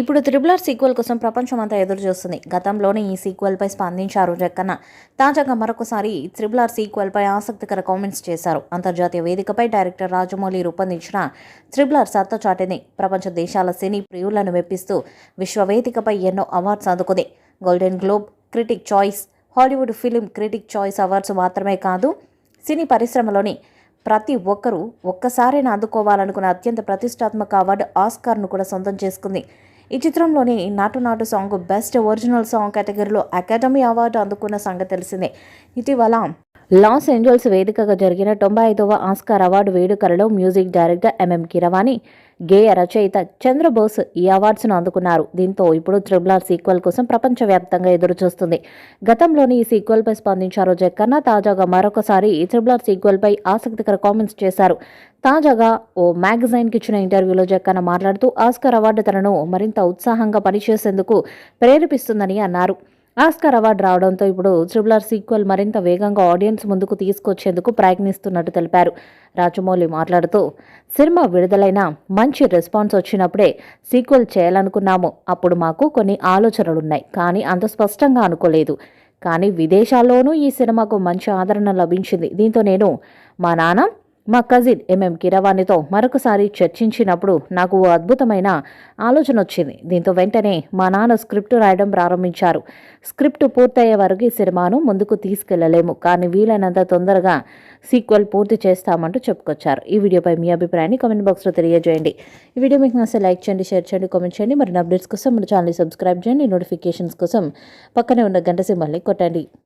ఇప్పుడు 'triple R' sequel కోసం ప్రపంచమంతా ఎదురుచూస్తుంది. గతంలోనే ఈ సీక్వెల్‌పై స్పందించారు జక్కన్న. తాజాగా మరొకసారి 'త్రిబుల్ ఆర్' సీక్వెల్‌పై ఆసక్తికర కామెంట్స్ చేశారు. అంతర్జాతీయ వేదికపై డైరెక్టర్ రాజమౌళి రూపొందించిన 'త్రిబుల్ ఆర్' సత్తా చాటింది. ప్రపంచ దేశాల సినీ ప్రియులను మెప్పిస్తూ విశ్వవేదికపై ఎన్నో అవార్డ్స్ అందుకుంది. Golden globe, critic choice, Hollywood film critic choice awards మాత్రమే కాదు, సినీ పరిశ్రమలోని ప్రతి ఒక్కరూ ఒక్కసారైనా అందుకోవాలనుకున్న అత్యంత ప్రతిష్టాత్మక అవార్డు ఆస్కార్ను కూడా సొంతం చేసుకుంది. ఈ చిత్రంలోని Naatu Naatu song best original song కేటగిరీలో అకాడమీ అవార్డు అందుకున్న సంగతి తెలిసిందే. ఇటీవల లాస్ ఏంజల్స్ వేదికగా జరిగిన 95వ ఆస్కార్ అవార్డు వేడుకలలో మ్యూజిక్ డైరెక్టర్ ఎంఎం కీరవాణి, గేయ రచయిత చంద్రబోస్ ఈ అవార్డ్స్ను అందుకున్నారు. దీంతో ఇప్పుడు 'త్రిబుల్ ఆర్' సీక్వెల్ కోసం ప్రపంచవ్యాప్తంగా ఎదురుచూస్తుంది. గతంలోని ఈ సీక్వెల్పై స్పందించారు జక్కన్న. తాజాగా మరొకసారి ఈ 'త్రిబుల్ ఆర్' సీక్వెల్పై ఆసక్తికర కామెంట్స్ చేశారు. తాజాగా ఓ మ్యాగజైన్కి ఇచ్చిన ఇంటర్వ్యూలో జక్కన్న మాట్లాడుతూ ఆస్కార్ అవార్డు తనను మరింత ఉత్సాహంగా పనిచేసేందుకు ప్రేరేపిస్తుందని అన్నారు. ఆస్కార్ అవార్డు రావడంతో ఇప్పుడు 'త్రిబుల్ ఆర్' సీక్వెల్ మరింత వేగంగా ఆడియన్స్ ముందుకు తీసుకొచ్చేందుకు ప్రయత్నిస్తున్నట్టు తెలిపారు. రాజమౌళి మాట్లాడుతూ, సినిమా విడుదలైన మంచి రెస్పాన్స్ వచ్చినప్పుడే సీక్వెల్ చేయాలనుకున్నాము. అప్పుడు మాకు కొన్ని ఆలోచనలున్నాయి, కానీ అంత స్పష్టంగా అనుకోలేదు. కానీ విదేశాల్లోనూ ఈ సినిమాకు మంచి ఆదరణ లభించింది. దీంతో నేను మా నాన్న, మా కజిన్ ఎంఎం కీరవాణితో మరొకసారి చర్చించినప్పుడు నాకు ఓ అద్భుతమైన ఆలోచన వచ్చింది. దీంతో వెంటనే మా నాన్న స్క్రిప్ట్ రాయడం ప్రారంభించారు. స్క్రిప్ట్ పూర్తయ్యే వరకు ఈ సినిమాను ముందుకు తీసుకెళ్లలేము, కానీ వీలైనంత తొందరగా సీక్వెల్ పూర్తి చేస్తామంటూ చెప్పుకొచ్చారు. ఈ వీడియోపై మీ అభిప్రాయాన్ని కామెంట్ బాక్స్లో తెలియజేయండి. ఈ వీడియో మీకు నచ్చితే లైక్ చేయండి, షేర్ చేయండి, కామెంట్ చేయండి. మరిన్ని అప్డేట్స్ కోసం మన ఛానల్ని సబ్స్క్రైబ్ చేయండి. నోటిఫికేషన్స్ కోసం పక్కనే ఉన్న గంట సింబల్ని కొట్టండి.